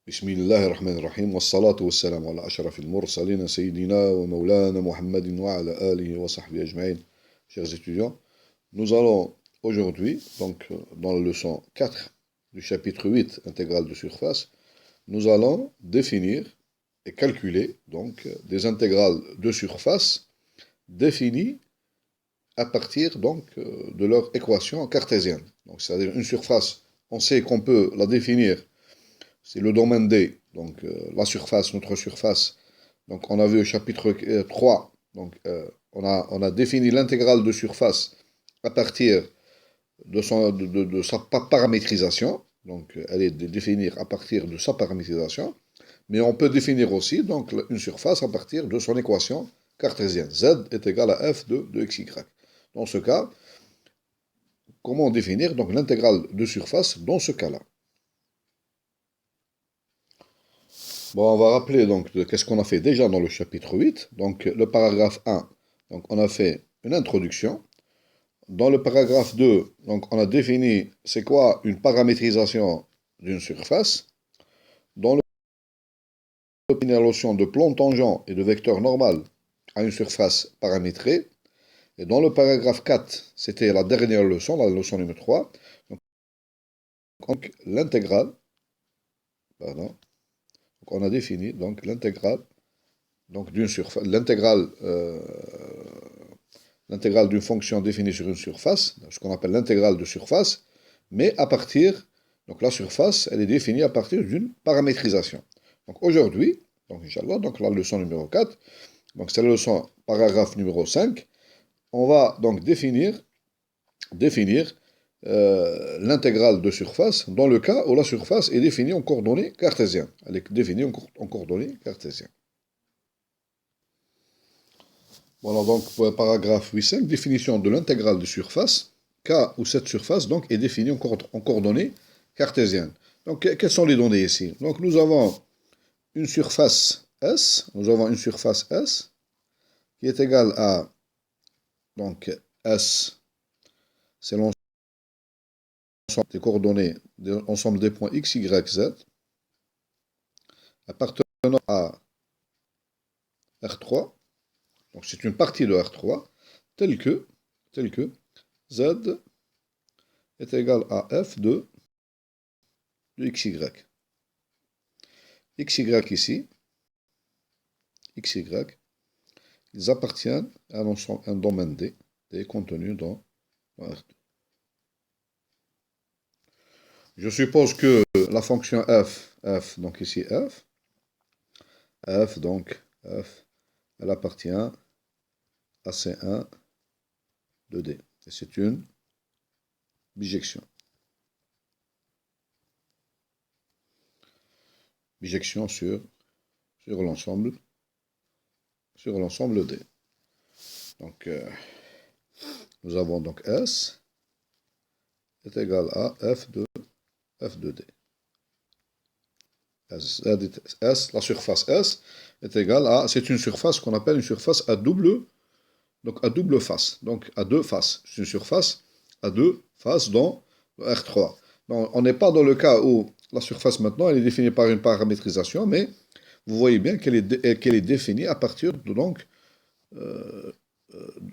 بسم الله الرحمن الرحيم والصلاة والسلام على أشرف المرسلين سيدنا ومولانا محمد وعلى آله وصحبه أجمعين. Chers étudiants, nous allons aujourd'hui, dans la leçon 4 du chapitre 8, intégrale de surface, nous allons définir et calculer des intégrales de surface définies à partir de leur équation cartésienne. Donc, c'est-à-dire une surface, on sait qu'on peut la définir. C'est le domaine D, la surface, notre surface. Donc on a vu au chapitre 3, on a défini l'intégrale de surface à partir de sa paramétrisation. Donc elle est définie à partir de sa paramétrisation. Mais on peut définir aussi une surface à partir de son équation cartésienne. Z est égal à f de xy. Dans ce cas, comment définir l'intégrale de surface dans ce cas-là? Bon, on va rappeler qu'est-ce qu'on a fait déjà dans le chapitre 8. Donc, le paragraphe 1, on a fait une introduction. Dans le paragraphe 2, on a défini c'est quoi une paramétrisation d'une surface. Dans le la notion de plan tangent et de vecteur normal à une surface paramétrée. Et dans le paragraphe 4, c'était la dernière leçon, la leçon numéro 3. Donc l'intégrale, pardon. On a défini l'intégrale d'une surface, l'intégrale d'une fonction définie sur une surface, ce qu'on appelle l'intégrale de surface, mais à partir, la surface, elle est définie à partir d'une paramétrisation. Donc aujourd'hui, Inch'Allah, la leçon numéro 4, c'est la leçon paragraphe numéro 5, on va définir l'intégrale de surface dans le cas où la surface est définie en coordonnées cartésiennes. Elle est définie en coordonnées cartésiennes. Voilà pour le paragraphe 8.5, définition de l'intégrale de surface, cas où cette surface est définie en coordonnées cartésiennes. Donc quelles sont les données ici? Donc nous avons une surface S, qui est égale à S, c'est l'ensemble des coordonnées de l'ensemble des points x, y, z, appartenant à R3, donc c'est une partie de R3, telle que Z est égal à f de xy. Xy ici, xy, ils appartiennent à un domaine D, contenu dans R2. Je suppose que la fonction f, donc ici f, elle appartient à C1 de D. Et c'est une bijection. Bijection sur l'ensemble D. Donc, nous avons S est égal à f de D. S, la surface S est égale à, c'est une surface qu'on appelle une surface à double face, donc à deux faces. C'est une surface à deux faces dans le R3. Donc, on n'est pas dans le cas où la surface maintenant elle est définie par une paramétrisation, mais vous voyez bien qu'elle est définie à partir de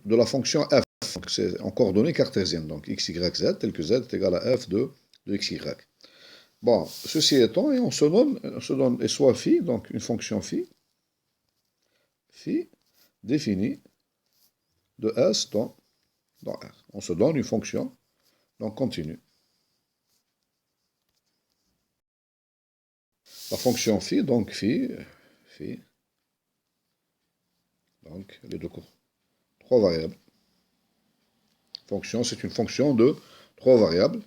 la fonction f. Donc c'est en coordonnées cartésiennes, donc x, y, z, tel que z est égal à f de xy. Bon, ceci étant, et on se donne et soit phi, donc une fonction phi définie de S dans R. On se donne une fonction continue. La fonction phi, les deux cours. 3 variables. Fonction, c'est une fonction de 3 variables.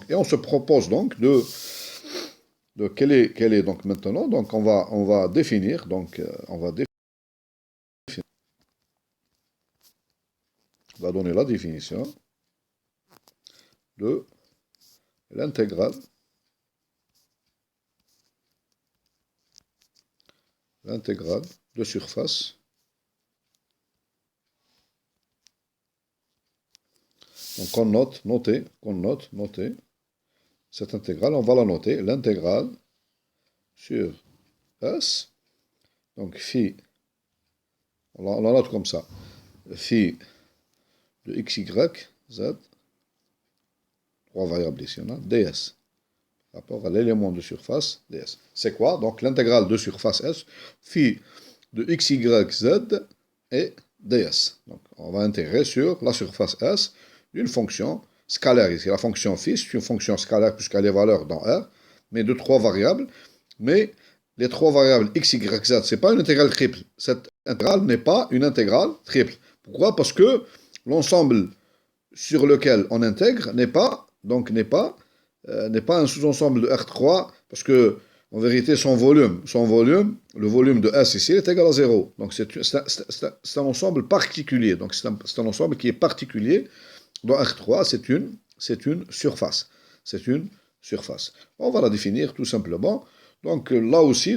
Et on se propose de quelle est maintenant, on va définir, on va donner la définition de l'intégrale de surface qu'on note cette intégrale, on va la noter, l'intégrale sur S, donc phi, on la note comme ça, phi de x, y, z, trois variables ici, on a ds, rapport à l'élément de surface ds. C'est quoi? Donc l'intégrale de surface S, phi de x, y, z et ds. Donc on va intégrer sur la surface S d'une fonction scalaire ici. La fonction phi, c'est une fonction scalaire puisqu'elle a les valeurs dans R, mais de trois variables. Mais les trois variables x, y, z, ce n'est pas une intégrale triple. Cette intégrale n'est pas une intégrale triple. Pourquoi? Parce que l'ensemble sur lequel on intègre n'est pas un sous-ensemble de R3, parce que en vérité, le volume de S ici est égal à 0. Donc c'est un ensemble particulier. Donc c'est un ensemble qui est particulier. Dans R3, c'est une surface. C'est une surface. On va la définir tout simplement. Donc là aussi,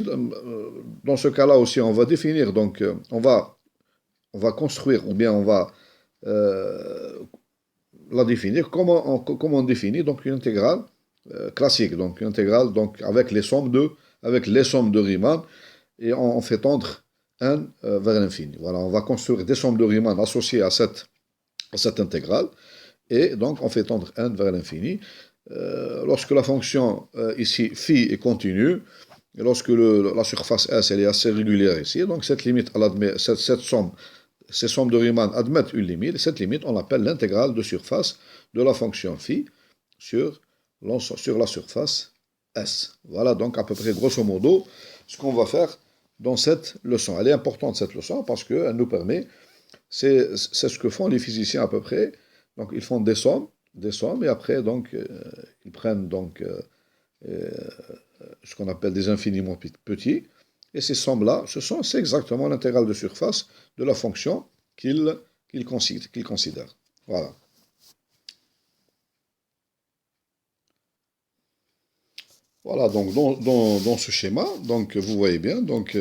dans ce cas-là aussi, on va définir, donc on va construire, ou bien on va la définir. Comment on définit donc une intégrale classique, donc une intégrale donc avec les sommes de Riemann, et on fait tendre n vers l'infini. Voilà, on va construire des sommes de Riemann associées à cette intégrale, et donc on fait tendre n vers l'infini. Lorsque la fonction ici phi est continue, et lorsque la surface S elle est assez régulière ici, donc cette limite, ces sommes de Riemann admettent une limite, et cette limite on l'appelle l'intégrale de surface de la fonction phi sur la surface S. Voilà donc à peu près grosso modo ce qu'on va faire dans cette leçon. Elle est importante cette leçon parce qu'elle nous permet, c'est ce que font les physiciens à peu près, donc ils font des sommes, et après donc ils prennent donc ce qu'on appelle des infiniment petits, et ces sommes-là, c'est exactement l'intégrale de surface de la fonction qu'ils considèrent. Voilà. Voilà, donc dans ce schéma, donc vous voyez bien, donc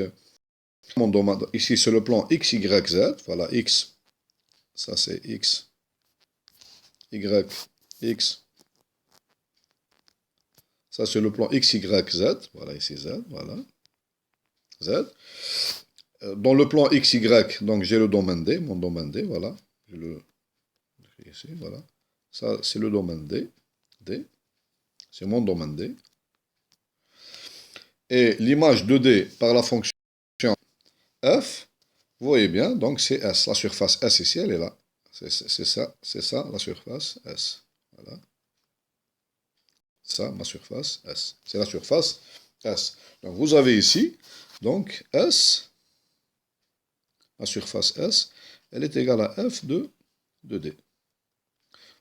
ici c'est le plan x, y, z, voilà, x, ça c'est x, y, x, ça c'est le plan x, y, z, voilà, ici z, voilà, z. Dans le plan x, y, donc j'ai le domaine D, mon domaine D, voilà, je le écris ici, voilà, ça c'est le domaine D, c'est mon domaine D. Et l'image de D par la fonction f, vous voyez bien, donc c'est S. La surface S ici, elle est là. C'est ça, la surface S. Voilà. Ça, ma surface S. C'est la surface S. Donc vous avez ici, donc S, la surface S, elle est égale à F de D.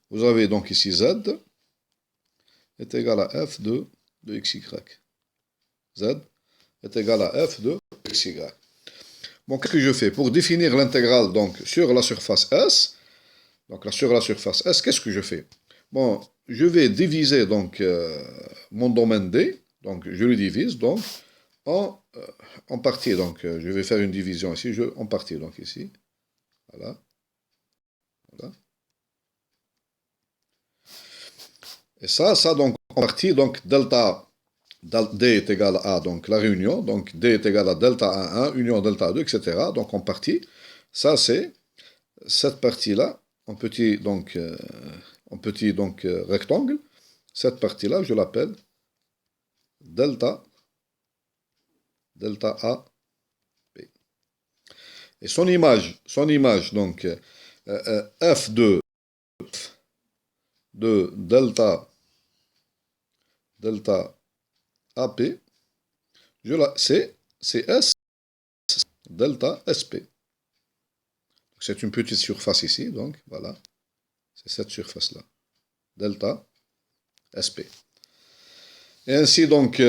Vous avez donc ici Z est égal à F de XY. Z est égal à F de XY. Bon, qu'est-ce que je fais? Pour définir l'intégrale donc sur la surface S, donc sur la surface S, qu'est-ce que je fais? Bon, je vais diviser donc mon domaine D, donc je le divise donc en parties. Donc je vais faire une division ici, en parties, donc ici, voilà, voilà. Et ça donc en partie, donc delta D est égal à, donc la réunion, donc D est égal à delta A1, union delta 2, etc. Donc en partie, ça c'est cette partie-là, en petit donc, rectangle, cette partie-là, je l'appelle delta A, P. Et son image donc, F de delta AP, c'est S delta SP. C'est une petite surface ici, donc voilà, c'est cette surface-là, delta SP. Et ainsi donc,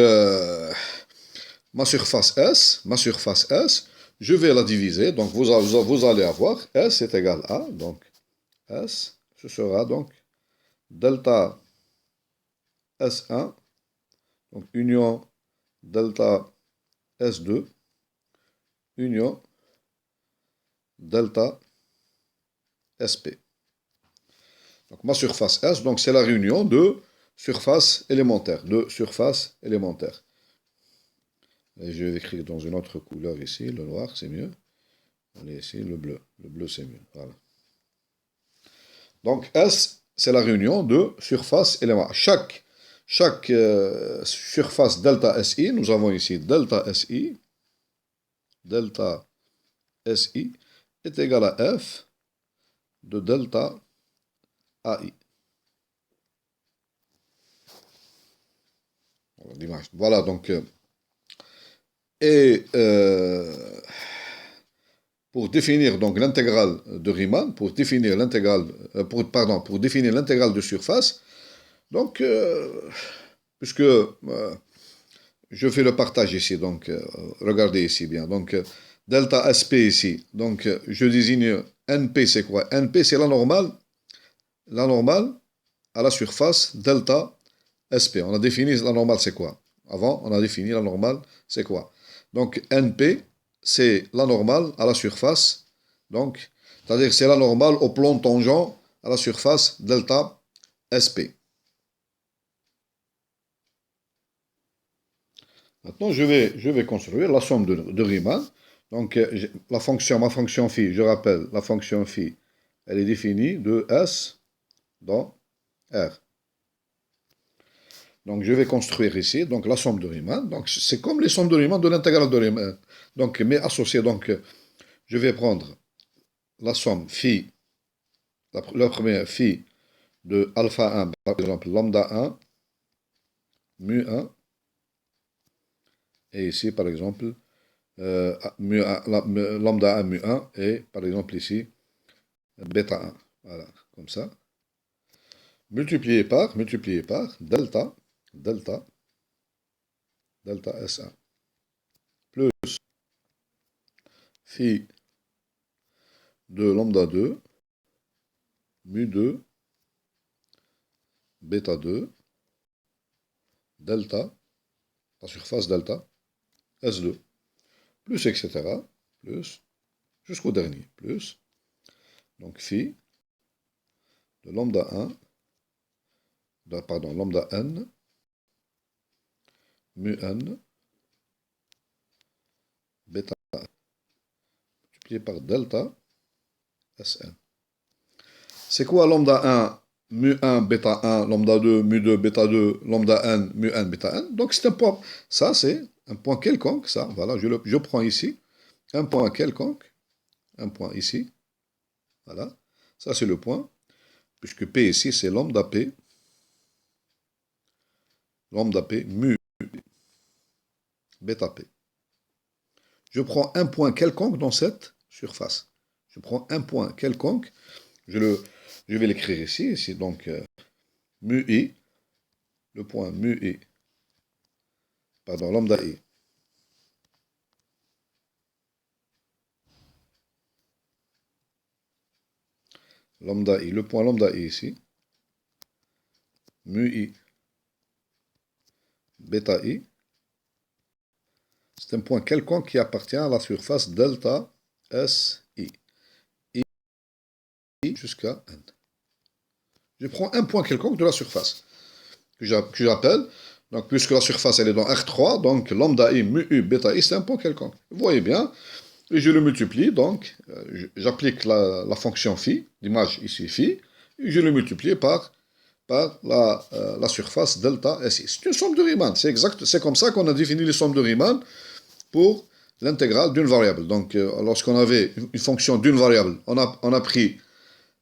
ma surface S, je vais la diviser, donc vous allez avoir S est égal à, donc S, ce sera donc delta S1, donc union delta S2, union delta SP. Donc ma surface S, donc c'est la réunion de surfaces élémentaires, Et je vais écrire dans une autre couleur ici, le noir, c'est mieux. Allez, ici, le bleu. Le bleu, c'est mieux. Voilà. Donc, S, c'est la réunion de surface élément. Chaque surface delta SI, nous avons ici delta SI est égal à F de delta AI. Voilà, donc, pour définir donc l'intégrale de Riemann, pour définir l'intégrale, pour définir l'intégrale de surface, donc, puisque je fais le partage ici, donc regardez ici bien, donc delta SP ici, donc je désigne NP, c'est quoi? NP, c'est la normale à la surface delta SP. On a défini la normale, c'est quoi? Avant, on a défini la normale, c'est quoi? Donc, NP, c'est la normale à la surface. Donc, c'est-à-dire c'est la normale au plan tangent à la surface delta SP. Maintenant, je vais construire la somme de Riemann. Donc, ma fonction phi, je rappelle, la fonction phi, elle est définie de S dans R. Donc, je vais construire ici donc, la somme de Riemann. Donc, c'est comme les sommes de Riemann de l'intégrale de Riemann. Donc, mais associées. Donc, je vais prendre la somme phi, la première phi de alpha 1, par exemple lambda 1, mu 1, et ici, par exemple, lambda 1, mu 1, et par exemple ici, bêta 1. Voilà, comme ça. Multiplié par delta S1, plus phi de lambda 2, mu 2, bêta 2, delta, la surface delta, S2, plus etc., plus, jusqu'au dernier, plus, donc phi de lambda 1, lambda n, mu n, bêta 1, multiplié par delta Sn. C'est quoi lambda 1, mu 1, bêta 1, lambda 2, mu 2, bêta 2, lambda n, mu n, bêta n? Donc c'est un point, ça c'est un point quelconque, ça, voilà, je prends ici, un point quelconque, un point ici, voilà, ça c'est le point, puisque P ici c'est lambda P, mu bêta P. Je prends un point quelconque dans cette surface. Je prends un point quelconque, je vais l'écrire ici, donc mu I, le point mu I, pardon, lambda I. Lambda I, le point lambda I ici, mu I, bêta I, c'est un point quelconque qui appartient à la surface delta SI, I jusqu'à N. Je prends un point quelconque de la surface, que j'appelle, donc puisque la surface elle est dans R3, donc lambda I, mu I, bêta I, c'est un point quelconque. Vous voyez bien, et je le multiplie, donc j'applique la fonction phi, l'image ici phi, et je le multiplie par la surface delta SI. C'est une somme de Riemann, c'est exact, c'est comme ça qu'on a défini les sommes de Riemann pour l'intégrale d'une variable. Donc lorsqu'on avait une fonction d'une variable, on a pris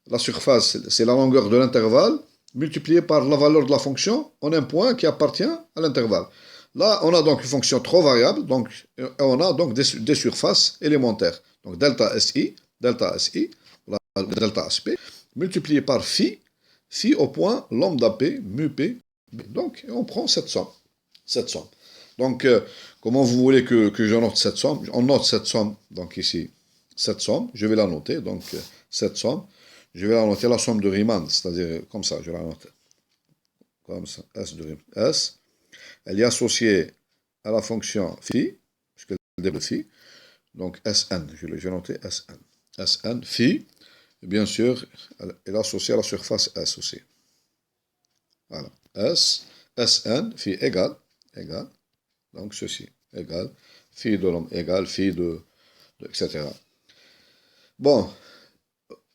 la surface, c'est la longueur de l'intervalle, multipliée par la valeur de la fonction en un point qui appartient à l'intervalle. Là, on a donc une fonction trop variable, donc on a donc des surfaces élémentaires. Donc delta SI, delta SP, multiplié par phi au point lambda P, mu P. Donc, on prend cette somme. Donc, comment vous voulez que je note cette somme? On note cette somme, donc ici, cette somme, je vais la noter, donc cette somme, je vais la noter la somme de Riemann, c'est-à-dire comme ça, je la note. Comme ça, S de Riemann. S, elle est associée à la fonction phi, puisque elle est de phi, donc Sn, je vais noter Sn. Sn, phi, et bien sûr, elle est associée à la surface S aussi. Voilà. Sn, phi égale, donc ceci. égale, phi de l'homme égale, phi etc. Bon,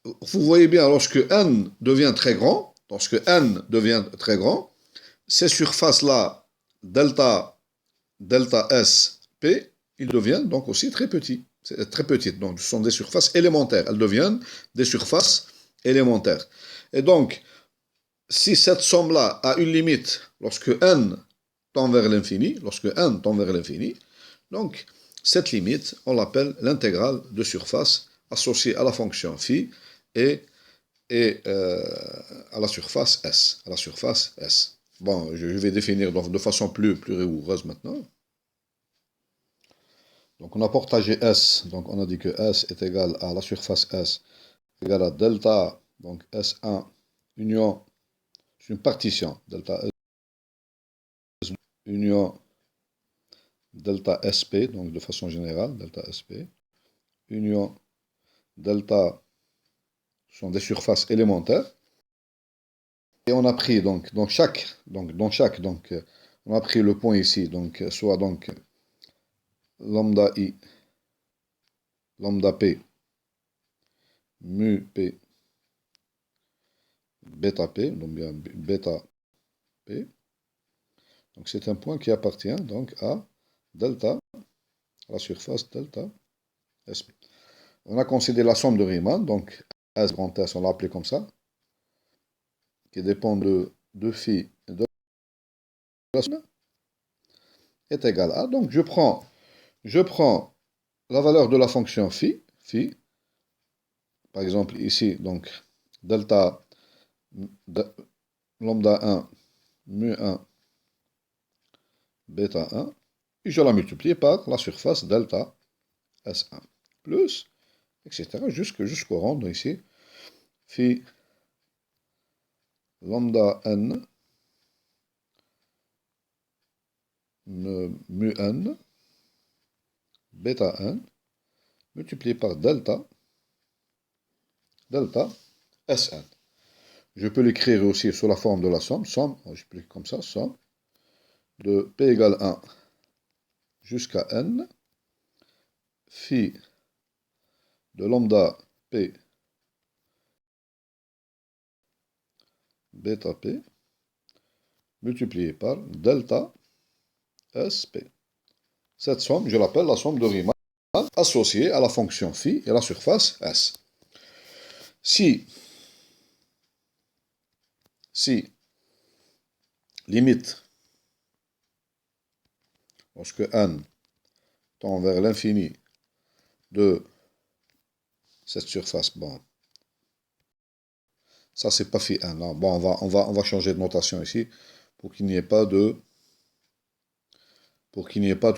vous voyez bien, lorsque n devient très grand, ces surfaces-là, delta S, P, ils deviennent donc aussi très petits. C'est très petites. Donc, ce sont des surfaces élémentaires. Elles deviennent des surfaces élémentaires. Et donc, si cette somme-là a une limite lorsque n tend vers l'infini, donc cette limite, on l'appelle l'intégrale de surface associée à la fonction phi et à la surface S. Bon, je vais définir donc de façon plus rigoureuse maintenant. Donc on a partagé S, donc on a dit que S est égal à la surface S égale à delta, donc S1 union, c'est une partition, delta S union delta SP, donc de façon générale, delta SP, union delta sont des surfaces élémentaires. Et on a pris donc on a pris le point ici, donc soit donc lambda I, lambda P, mu P, bêta P, donc bien bêta P. Donc c'est un point qui appartient donc à delta, à la surface delta SP. On a considéré la somme de Riemann, donc S grand S, on l'a appelé comme ça, qui dépend de phi de la somme, est égal à. Donc je prends la valeur de la fonction phi, par exemple ici, donc delta lambda 1, mu 1, bêta 1, et je la multiplie par la surface delta S1, plus, etc., jusqu'au rond, ici, phi lambda n, mu n, bêta n, multiplié par delta Sn. Je peux l'écrire aussi sous la forme de la somme, je peux l'écrire comme ça, somme de P égale 1 jusqu'à n, phi de lambda P bêta P multiplié par delta SP. Cette somme, je l'appelle la somme de Riemann associée à la fonction phi et la surface S. Si limite, lorsque n tend vers l'infini de cette surface, bon, ça c'est pas phi n, non. Bon, on va changer de notation ici pour qu'il n'y ait pas de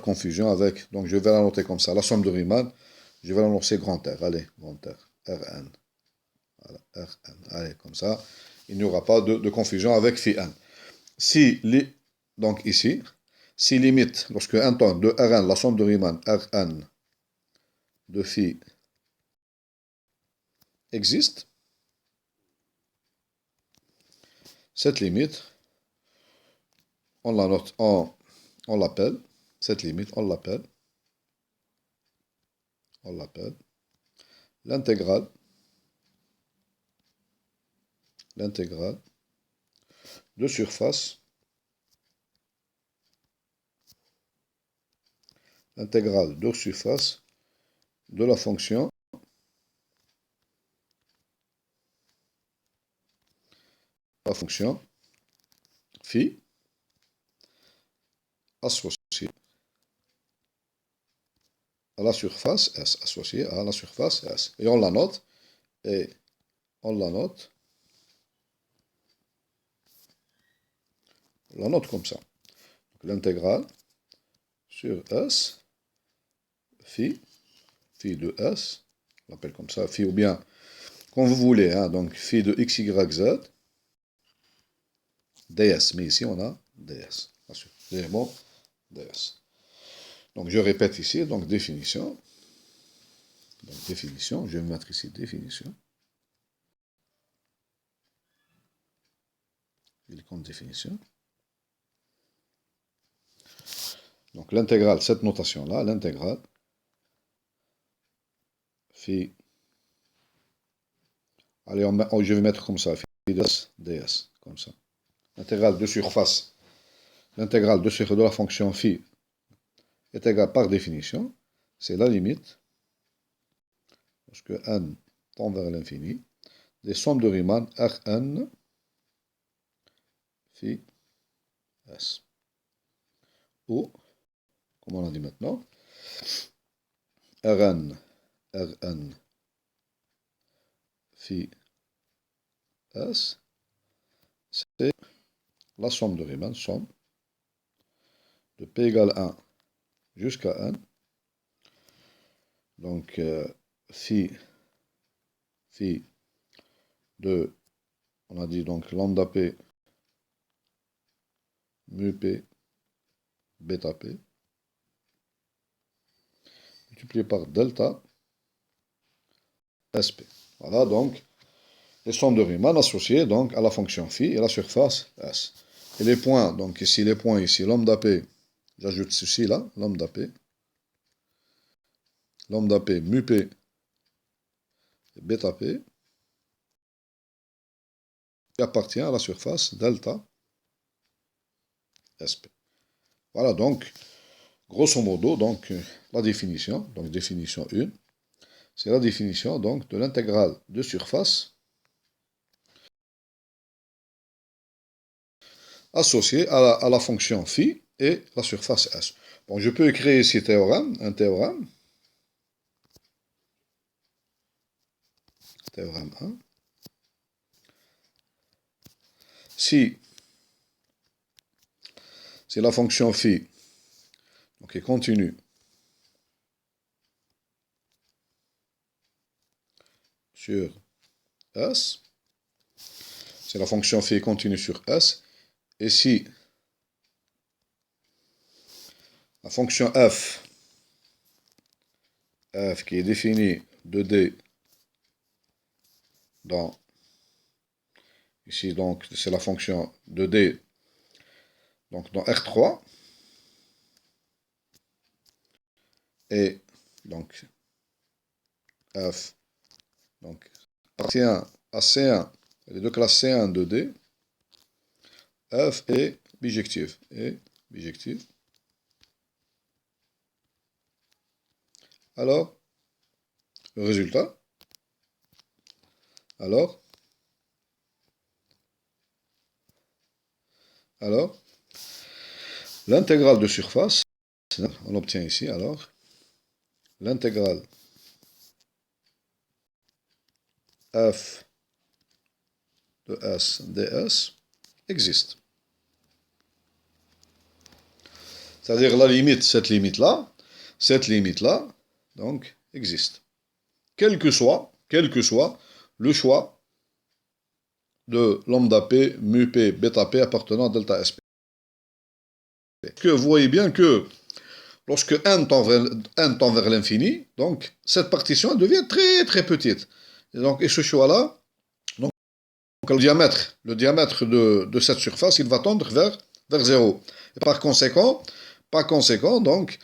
confusion avec, donc je vais la noter comme ça, la somme de Riemann, je vais l'annoncer grand R, allez, grand R, Rn, voilà, Rn, allez, comme ça, il n'y aura pas de confusion avec phi n. Donc ici, si limite, lorsque n tend de Rn, la somme de Riemann, Rn de phi existe, cette limite, on la note, on l'appelle, cette limite, on l'appelle l'intégrale de surface, de la fonction phi associée à la surface S, Et on la note, comme ça. L'intégrale sur S, phi de S, on l'appelle comme ça, phi ou bien, comme vous voulez, hein, donc phi de x, y, z, ds, mais ici on a ds, bon, ds. Donc je répète ici, donc définition, je vais mettre ici définition, il compte définition. Donc l'intégrale, cette notation-là, l'intégrale, phi, allez, je vais mettre comme ça, phi ds, comme ça. L'intégrale de surface, l'intégrale de la fonction phi est égale par définition, c'est la limite, lorsque n tend vers l'infini, des sommes de Riemann Rn phi s. Ou, comme on a dit maintenant, Rn phi s, c'est la somme de Riemann, somme de p égale 1 jusqu'à n. Donc, phi de, on a dit donc lambda p mu p bêta p multiplié par delta sp. Voilà donc les sommes de Riemann associées donc à la fonction phi et la surface S. Et les points, donc ici les points ici, lambda p, j'ajoute ceci là, lambda p mu p et bêta p qui appartient à la surface delta sp. Voilà donc grosso modo donc la définition, donc définition 1, c'est la définition donc de l'intégrale de surface associée à la fonction phi et la surface S. Bon, je peux écrire ici un théorème 1. Si la fonction phi donc est continue sur S, c'est la fonction phi continue sur S, et si la fonction f qui est définie de D dans, ici donc c'est la fonction de D, donc dans R3, et donc f donc appartient à C1, les deux classes C1 de D, f est bijective, alors le résultat, alors l'intégrale de surface, on obtient ici alors l'intégrale f de S ds existe. C'est-à-dire la limite, cette limite-là, donc, existe. Quel que soit le choix de lambda p, mu p, bêta p appartenant à delta sp. Que vous voyez bien que lorsque n tend vers l'infini, donc cette partition devient très très petite. Et ce choix-là, donc le diamètre de cette surface, il va tendre vers 0. Et par conséquent, donc,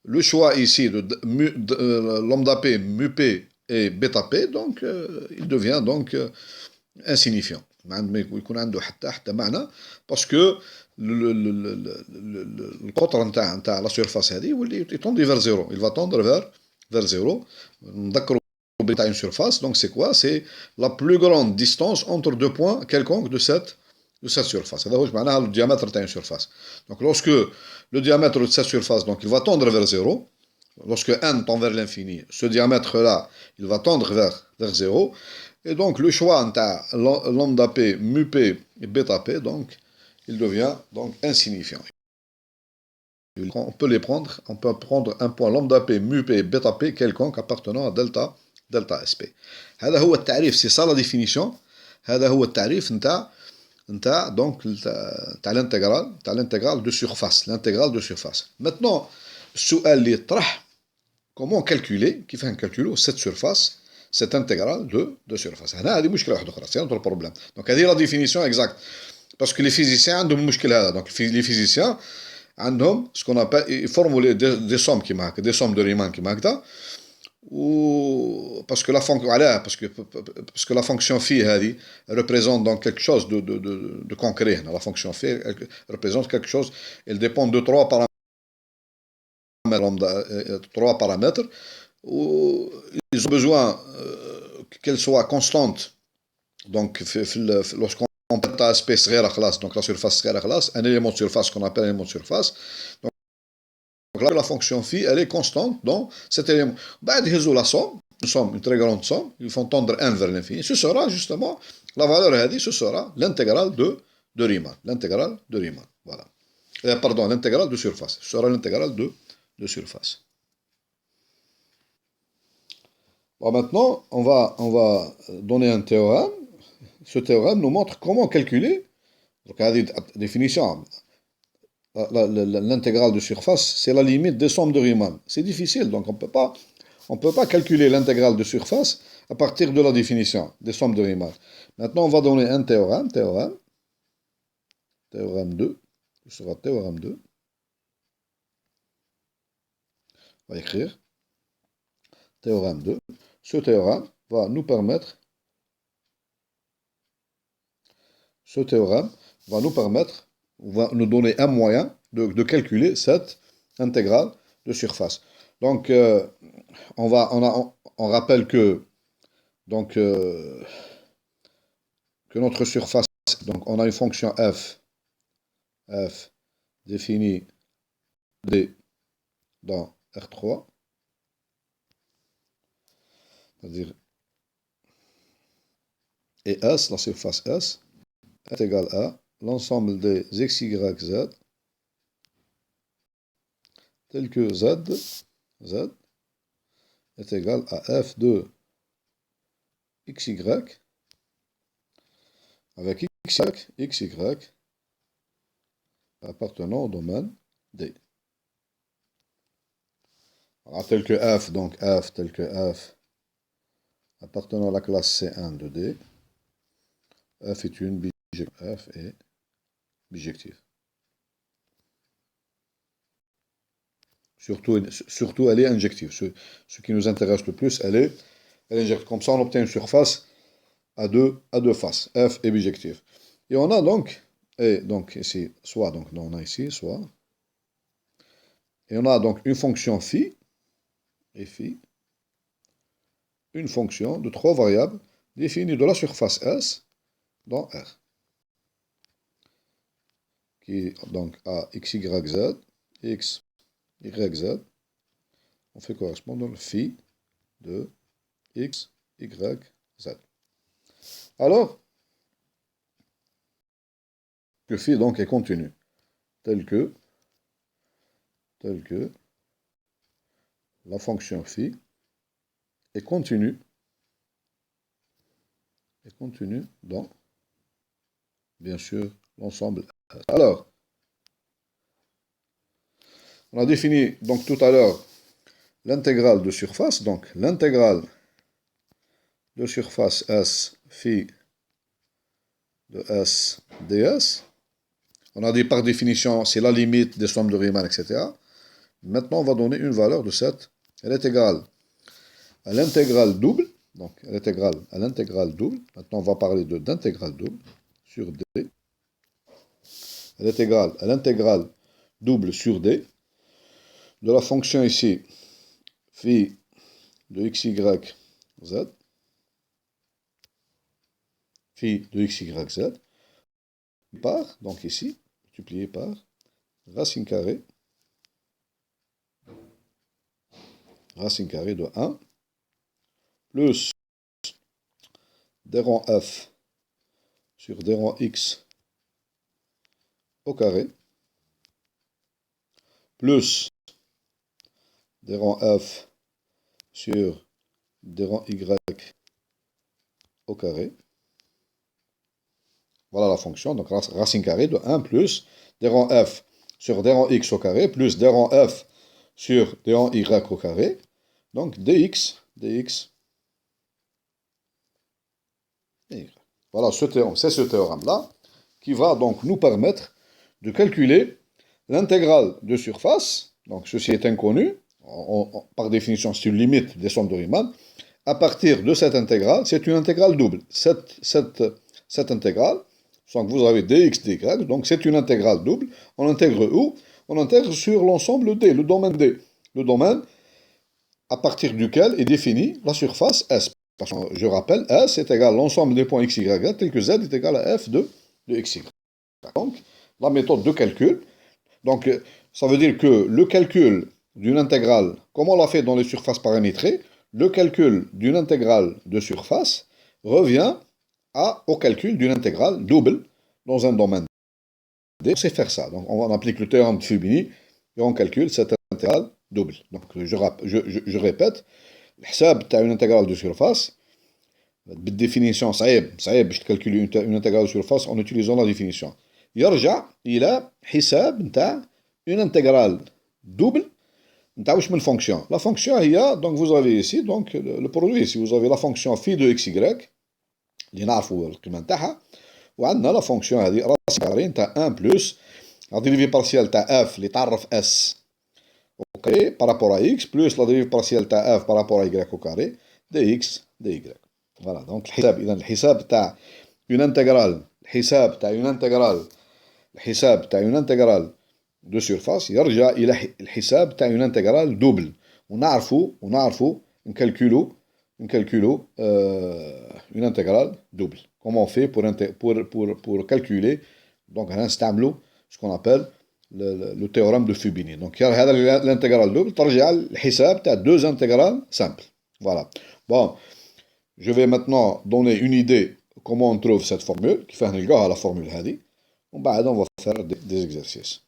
le choix ici de lambda p, mu p et bêta p, donc il devient donc insignifiant. Parce que le قطر نتاع la surface هذه il tend vers 0. Il va tendre vers 0. نذكروا بتاع une surface, donc c'est quoi? C'est la plus grande distance entre deux points quelconques de cette surface. هذا هو معناها le diamètre de une surface. Donc lorsque le diamètre de cette surface, donc il va tendre vers 0, lorsque n tend vers l'infini, ce diamètre-là, il va tendre vers 0, et donc le choix de lambda p, mu p et bêta p, donc il devient donc insignifiant. On peut prendre un point lambda p, mu p et bêta p quelconque appartenant à delta sp. هذا هو التعريف, c'est ça la définition. هذا هو التعريف نتاع donc l'intégrale de surface, Maintenant, السؤال اللي يطرح, comment calculer, كيف نكالكولو cette surface, cette intégrale de surface. هنا هذه مشكلة واحدة أخرى, c'est un autre problème. Donc هذه la définition exacte. Parce que les physiciens عندهم المشكل هذا. Donc les physiciens, عندهم ce qu'on appelle formuler des sommes qui marquent, des sommes de Riemann qui marquent, ou parce que la fonction, parce que la fonction phi représente donc quelque chose de concret. La fonction phi représente quelque chose, elle dépend de trois paramètres où ils ont besoin qu'elle soit constante. Donc lorsqu'on compte l'aspect صغيرة خلاص, donc la surface صغيرة خلاص, un élément de surface qu'on appelle un élément de surface. Donc là, la fonction phi, elle est constante dans cet élément. بعد يهزوا la somme, une très grande somme, ils font tendre 1 vers l'infini. Ce sera justement, la valeur هذه, ce sera l'intégrale de Riemann. L'intégrale de Riemann, voilà. Pardon, l'intégrale de surface. Ce sera l'intégrale de surface. Bon, maintenant, on va donner un théorème. Ce théorème nous montre comment calculer. Donc, la définition, l'intégrale de surface, c'est la limite des sommes de Riemann. C'est difficile, donc on peut pas calculer l'intégrale de surface à partir de la définition des sommes de Riemann. Maintenant, on va donner un théorème 2, ce sera théorème 2. On va écrire théorème 2. Ce théorème va nous permettre va nous donner un moyen de calculer cette intégrale de surface. Donc, on rappelle que, donc, que notre surface, donc on a une fonction f définie d dans R3, c'est-à-dire, et S, la surface S, est égale à l'ensemble des x, y, z, tel que z est égal à f de xy avec xy appartenant au domaine D. Alors, tel que f, donc f, tel que f appartenant à la classe C1 de D, f est une bijective. F est bijective. Surtout, elle est injective. Ce qui nous intéresse le plus, elle est injective. Comme ça, on obtient une surface à deux faces. F est bijective. Et on a donc, ici, soit, donc on a ici, soit. Et on a donc une fonction phi, et phi, une fonction de trois variables définies de la surface S dans R. Qui donc a x, y, z, x, y, z, on fait correspondre le phi de x, y, z. Alors, le phi donc est continu, tel que la fonction phi est continue dans, bien sûr, l'ensemble. Alors, on a défini donc tout à l'heure l'intégrale de surface, donc l'intégrale de surface S phi de S ds. On a dit par définition, c'est la limite des sommes de Riemann, etc. Maintenant, on va donner une valeur de cette. Elle est égale à l'intégrale double. Donc, elle est égale à l'intégrale double. Maintenant, on va parler d'intégrale double sur D. Elle est égale à l'intégrale double sur D de la fonction ici, phi de xy, z, phi de xy, z, par, donc ici, multiplié par racine carrée de 1, plus d rang f sur d rang x au carré, plus d rang f sur d rang y au carré. Voilà la fonction, donc racine carrée de 1 plus d rang f sur d rang x au carré, plus d rang f sur d rang y au carré, donc dx. Voilà, c'est ce théorème-là qui va donc nous permettre de calculer l'intégrale de surface, donc ceci est inconnu, par définition c'est une limite des sommes de Riemann, à partir de cette intégrale, c'est une intégrale double. Cette intégrale, donc vous avez dx, dy, donc c'est une intégrale double. On intègre où? On intègre sur l'ensemble D, le domaine D. Le domaine à partir duquel est définie la surface S. Parce que, je rappelle, S est égal à l'ensemble des points x, y, tel que Z est égal à f de x, y. Donc, la méthode de calcul, donc, ça veut dire que le calcul d'une intégrale, comme on l'a fait dans les surfaces paramétrées, le calcul d'une intégrale de surface revient au calcul d'une intégrale double dans un domaine D. On sait faire ça. Donc, on applique le théorème de Fubini et on calcule cette intégrale double. Donc, je répète, الحساب تاع une intégrale de surface, بالديفينيسيون صعيب باش تكالكولي une intégrale de surface en utilisant la définition. يرجع إلى حساب نتاع une intégrale double نتاع واش من fonction. La fonction هي, donc vous avez ici, donc le produit ici, vous avez la fonction phi de xy اللي نعرفوا القيمة نتاعها, وعندنا la fonction هذه راس كاري نتاع 1 بلس la dérivée partielle تاع f اللي تعرف s au carré par rapport à x, plus la dérivée partielle تاع f par rapport à y au carré, dx, dy. Voilà, donc الحساب, إذا الحساب تاع une intégrale, الحساب تاع une intégrale de surface يرجع إلى الحساب تاع une intégrale double. ونعرفوا نكالكولو une intégrale double. Comment on fait pour calculer, donc نستعملوا ce qu'on appelle le théorème de Fubini. Donc l'intégrale double ترجع الحساب تاع deux intégrales simples. Voilà. Bon, je vais maintenant donner une idée comment on trouve cette formule, كيفاه نلقاوها la formule هذه, ومن بعد on va faire des exercices.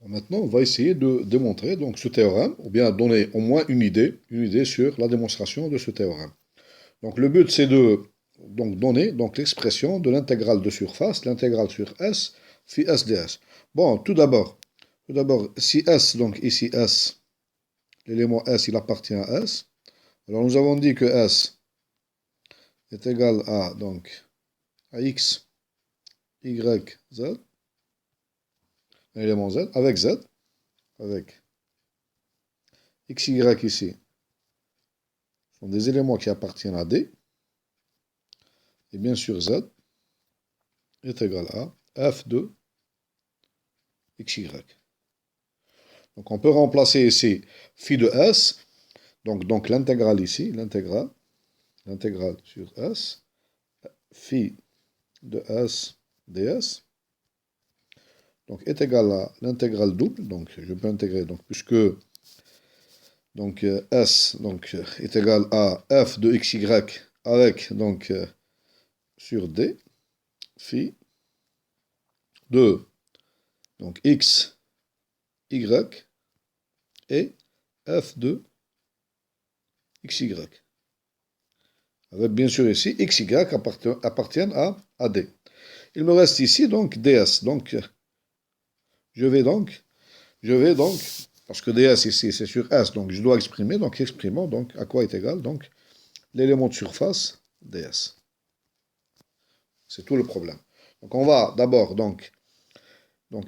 Maintenant, on va essayer de démontrer donc ce théorème, ou bien donner au moins une idée sur la démonstration de ce théorème. Donc le but c'est de donner donc l'expression de l'intégrale de surface, l'intégrale sur S, phi S ds. Bon, tout d'abord, si S, donc ici S, l'élément S il appartient à S, alors nous avons dit que S est égal à, donc, à X, Y, Z, l'élément Z, avec X, Y ici, sont des éléments qui appartiennent à D, et bien sûr Z est égal à F de XY. Donc on peut remplacer ici phi de S, donc l'intégrale ici, l'intégrale sur S, phi de S ds, donc est égal à l'intégrale double, donc je peux intégrer, donc puisque donc S donc, est égal à f de xy avec donc sur D, phi de donc x, y et f de xy. Avec bien sûr ici xy appartiennent à D. Il me reste ici donc ds. Donc je vais donc, parce que ds ici c'est sur S, donc je dois exprimer, donc exprimons donc à quoi est égal donc l'élément de surface ds. C'est tout le problème. Donc on va d'abord donc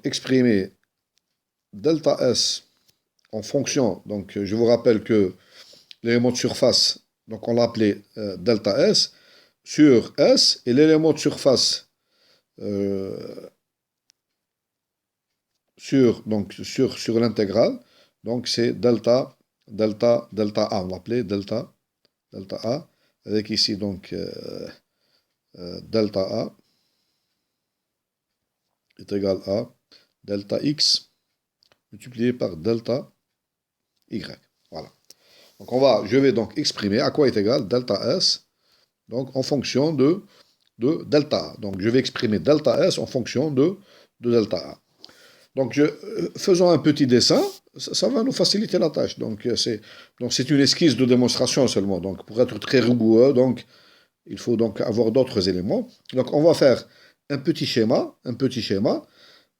exprimer delta S en fonction, donc je vous rappelle que l'élément de surface, donc on l'a appelé delta S, sur S, et l'élément de surface sur l'intégrale, donc c'est delta A, on va appeler delta A, avec ici donc delta A est égal à delta X multiplié par delta Y. Voilà. Donc je vais donc exprimer à quoi est égal delta S, donc en fonction de delta A. Donc je vais exprimer delta S en fonction de delta A. Donc faisons un petit dessin, ça va nous faciliter la tâche. Donc c'est une esquisse de démonstration seulement. Donc pour être très rigoureux, donc il faut donc avoir d'autres éléments. Donc on va faire un petit schéma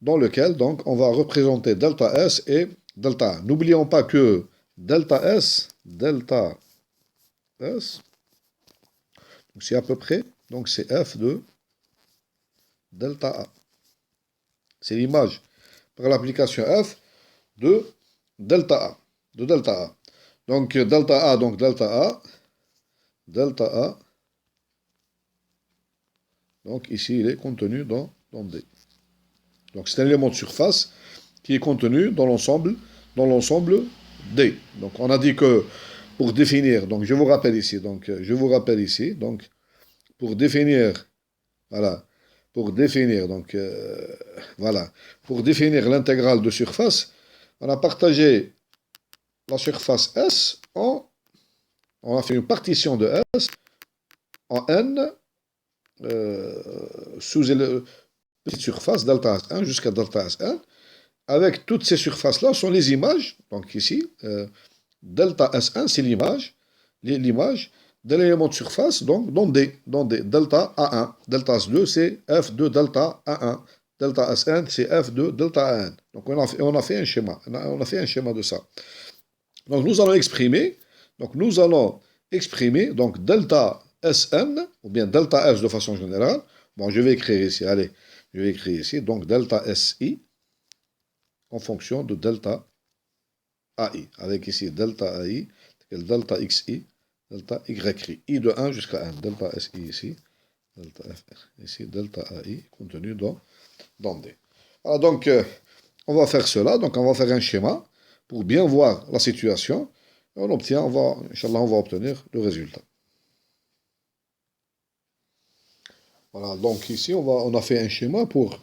dans lequel donc on va représenter delta S et delta A. N'oublions pas que delta S, C'est à peu près, donc c'est f de delta A. C'est l'image par l'application f de delta A. De delta A. Donc delta A, delta A. Donc ici, il est contenu dans D. Donc c'est un élément de surface qui est contenu dans l'ensemble D. Donc on a dit que pour définir, donc je vous rappelle ici, pour définir, voilà, pour définir l'intégrale de surface, on a partagé la surface S on a fait une partition de S en N sous petite surface delta S1 jusqu'à delta S1. Avec toutes ces surfaces-là sont les images. Donc ici, delta S1, c'est l'image de l'élément de surface, donc dans D, delta A1. Delta S2, c'est F2 delta A1. Delta S1, c'est F2 delta A1. Donc on a fait un schéma. On a fait un schéma de ça. Donc nous allons exprimer, donc delta Sn, ou bien delta S de façon générale. Bon, je vais écrire ici, allez, je vais écrire ici, donc delta Si en fonction de delta AI, avec ici delta AI, delta XI, delta YI, I de 1 jusqu'à 1, delta SI ici, delta FR, ici delta AI, contenu dans D. Alors donc, on va faire cela, donc on va faire un schéma pour bien voir la situation, et Inch'Allah, on va obtenir le résultat. Voilà, donc ici, on a fait un schéma pour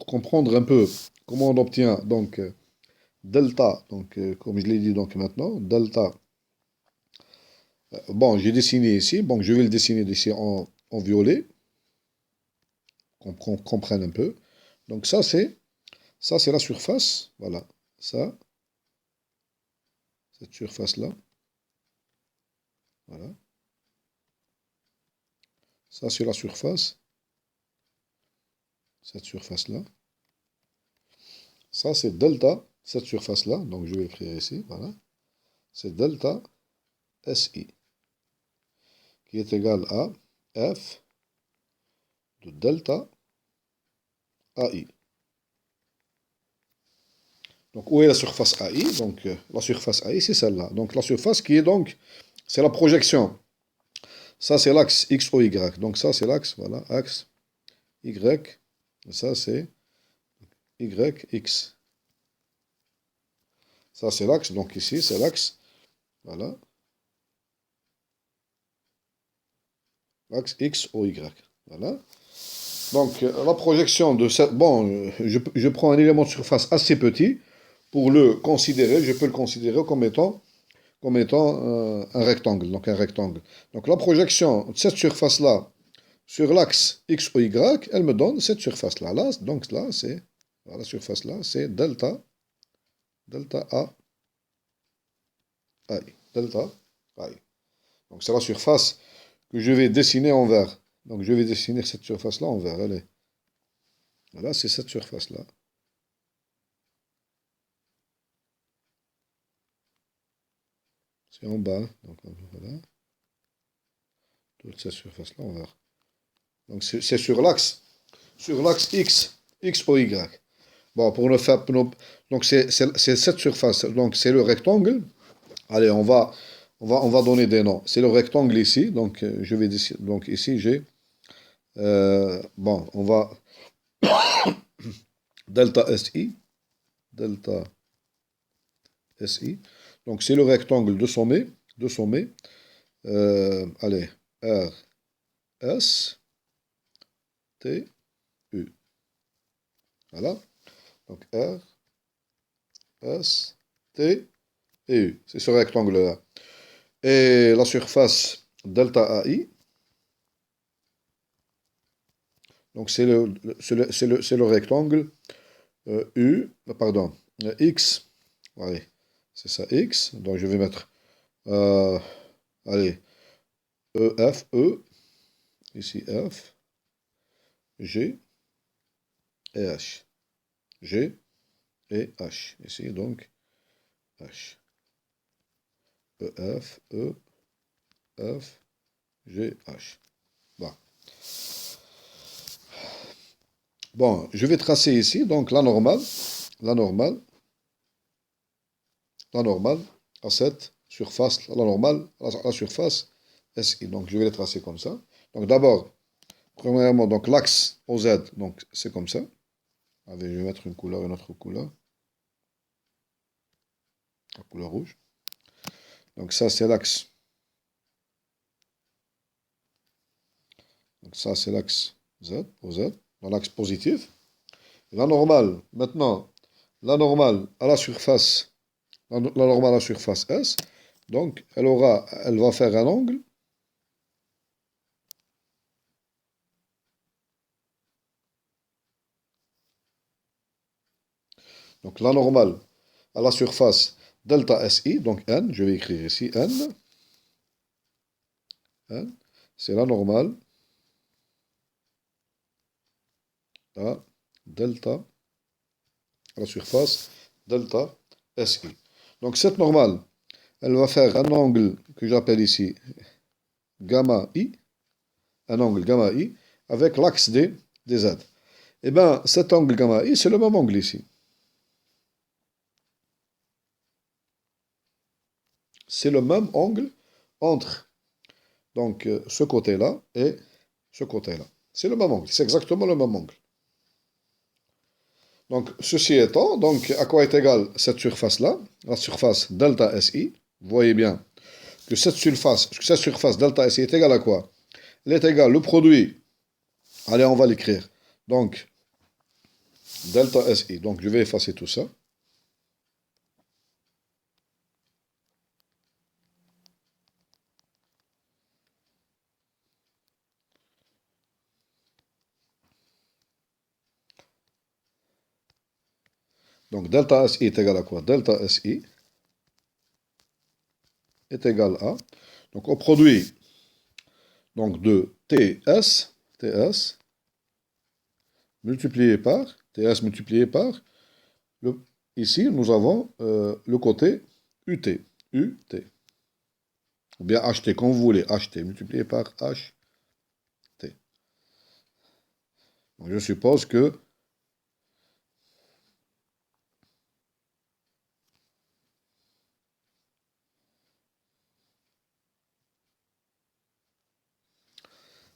comprendre un peu comment on obtient donc delta, donc comme je l'ai dit donc maintenant, delta. Bon, j'ai dessiné ici, donc je vais le dessiner ici en violet, qu'on comprenne un peu. Donc ça c'est la surface, voilà, ça, cette surface-là, voilà. Ça c'est la surface, cette surface-là. Ça c'est delta, cette surface-là, donc je vais écrire ici, voilà. C'est delta SI, qui est égal à F de delta AI. Donc, où est la surface AI? Donc, la surface AI, c'est celle-là. Donc, la surface qui est donc, c'est la projection. Ça, c'est l'axe X, O, Y. Donc, ça, c'est l'axe, voilà, axe Y. Ça, c'est Y, X. Ça, c'est l'axe. Donc, ici, c'est l'axe, voilà, l'axe X, O, Y. Voilà. Donc, la projection de cette... Bon, je prends un élément de surface assez petit pour le considérer. Je peux le considérer comme étant un rectangle. Donc, un rectangle. Donc, la projection de cette surface-là sur l'axe X ou Y, elle me donne cette surface-là. Donc, là, c'est... La surface-là, c'est delta A, I. Delta I. Donc, c'est la surface que je vais dessiner en vert. Donc, je vais dessiner cette surface-là en vert. Allez. Voilà, c'est cette surface-là. C'est en bas. Donc, voilà. Toute cette surface-là en vert. Donc, c'est sur l'axe X, ou Y. Bon, pour ne faire... Donc, c'est cette surface. Donc, c'est le rectangle. Allez, on va donner des noms. C'est le rectangle ici. Donc, je vais décider. Donc, ici, j'ai... bon, on va... delta SI. Delta SI. Donc, c'est le rectangle de sommet. Allez, R, S, T, U. Voilà. Donc, R, S, T et U. C'est ce rectangle-là. Et la surface delta AI, donc c'est le rectangle U, pardon, X, allez, c'est ça, X, donc je vais mettre, allez, F, ici F, G et H. G et H, ici donc H. F, F, G, H. Bon, je vais tracer ici, donc la normale, la normale à cette surface, la normale à la surface SI. Donc je vais les tracer comme ça. Donc d'abord, premièrement, donc l'axe OZ, donc c'est comme ça. Allez, je vais mettre une couleur, une autre couleur, la couleur rouge. Donc ça c'est l'axe. Donc ça c'est l'axe Z, OZ, dans l'axe positif. La normale, maintenant, la normale à la surface, la normale à la surface S, donc elle va faire un angle. Donc la normale à la surface delta SI, donc N, je vais écrire ici N, c'est la normale à delta, à la surface delta SI. Donc cette normale, elle va faire un angle que j'appelle ici gamma I, un angle gamma I, avec l'axe des Z. Eh bien, cet angle gamma I, c'est le même angle ici. C'est le même angle entre donc, ce côté-là et ce côté-là. C'est le même angle, c'est exactement le même angle. Donc, ceci étant, donc, à quoi est égale cette surface-là? La surface delta SI. Vous voyez bien que cette surface delta SI est égale à quoi? Elle est égale le produit. Allez, on va l'écrire. Donc, delta SI. Donc, je vais effacer tout ça. Donc, delta SI est égal à quoi? Delta SI est égal à, donc au produit donc, de TS multiplié par, TS multiplié par, ici nous avons le côté UT, UT. Ou bien HT, comme vous voulez, HT, multiplié par HT. Donc, je suppose que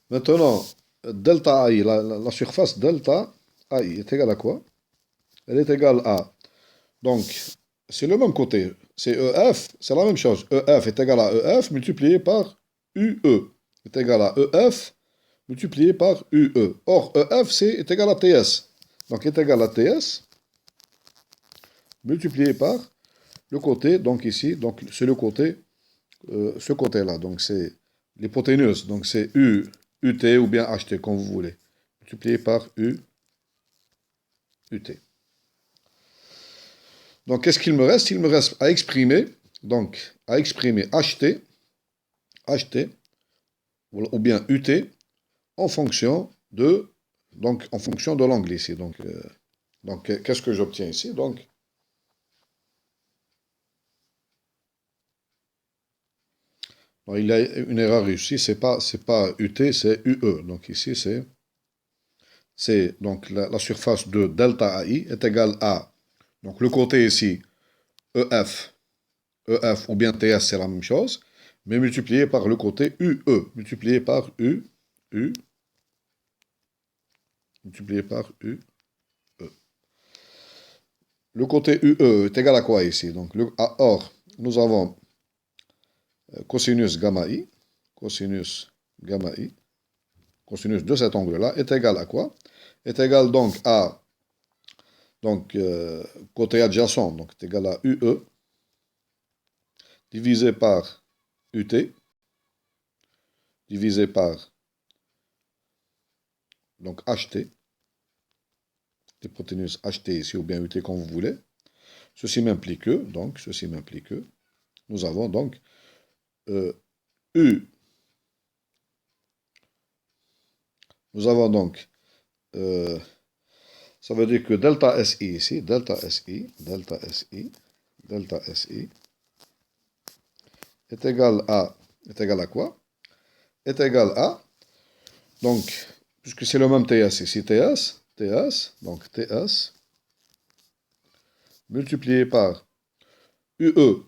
maintenant, delta AI, la surface delta AI est égale à quoi? Elle est égale à, donc, c'est le même côté, c'est EF, c'est la même chose. EF est égal à EF multiplié par UE, est égal à EF multiplié par UE. Or, EF est égal à TS. Donc, est égal à TS multiplié par le côté, donc ici, donc c'est le côté, ce côté-là. Donc, c'est l'hypoténuse. Donc, c'est UT ou bien HT, comme vous voulez. Multiplié par UT. Donc, qu'est-ce qu'il me reste? Il me reste à exprimer, donc, à exprimer HT, ou bien UT, en fonction de, donc, en fonction de l'angle ici. Donc qu'est-ce que j'obtiens ici? Donc, il y a une erreur ici, c'est pas UT, c'est UE. Donc ici, c'est donc la surface de delta AI est égale à, donc le côté ici, EF, EF ou bien TS, c'est la même chose, mais multiplié par le côté UE, multiplié par U, multiplié par UE. Le côté UE est égal à quoi ici? Donc, or, nous avons cosinus gamma I, cosinus gamma I, cosinus de cet angle-là, est égal à quoi? Est égal donc à, donc, côté adjacent, donc est égal à UE, divisé par UT, divisé par, donc HT, l'hypoténuse HT ici, ou bien UT comme vous voulez. Ceci m'implique que, nous avons donc U, nous avons donc, ça veut dire que delta SI ici, delta SI est égal à quoi? Est égal à Donc, puisque c'est le même TS ici, TS, donc TS, multiplié par UE,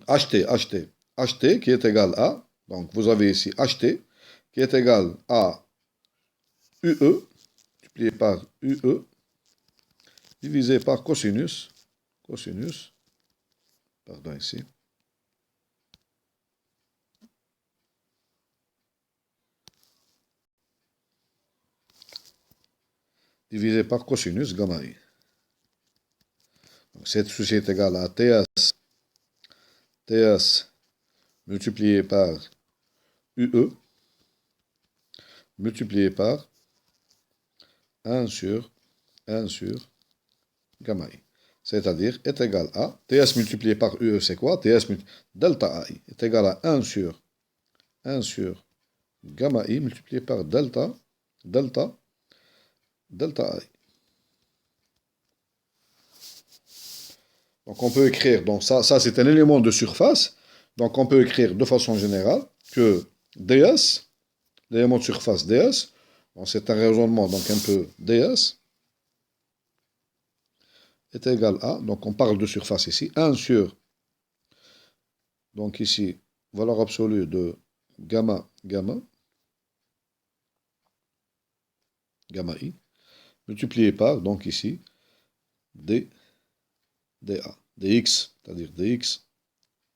HT qui est égal à, donc vous avez ici HT qui est égal à UE, multiplié par UE, divisé par cosinus, pardon ici, divisé par cosinus gamma I. Donc cette ceci est égal à TS multiplié par UE, multiplié par 1 sur gamma I. C'est-à-dire est égal à TS multiplié par UE, c'est quoi? Delta AI est égal à 1 sur gamma I multiplié par delta AI. Donc on peut écrire, donc ça c'est un élément de surface, donc on peut écrire de façon générale que ds, l'élément de surface ds, bon, c'est un raisonnement donc un peu ds, est égal à, donc on parle de surface ici, 1 sur, donc ici, valeur absolue de gamma I, multiplié par, donc ici, dA, dx, c'est-à-dire dx,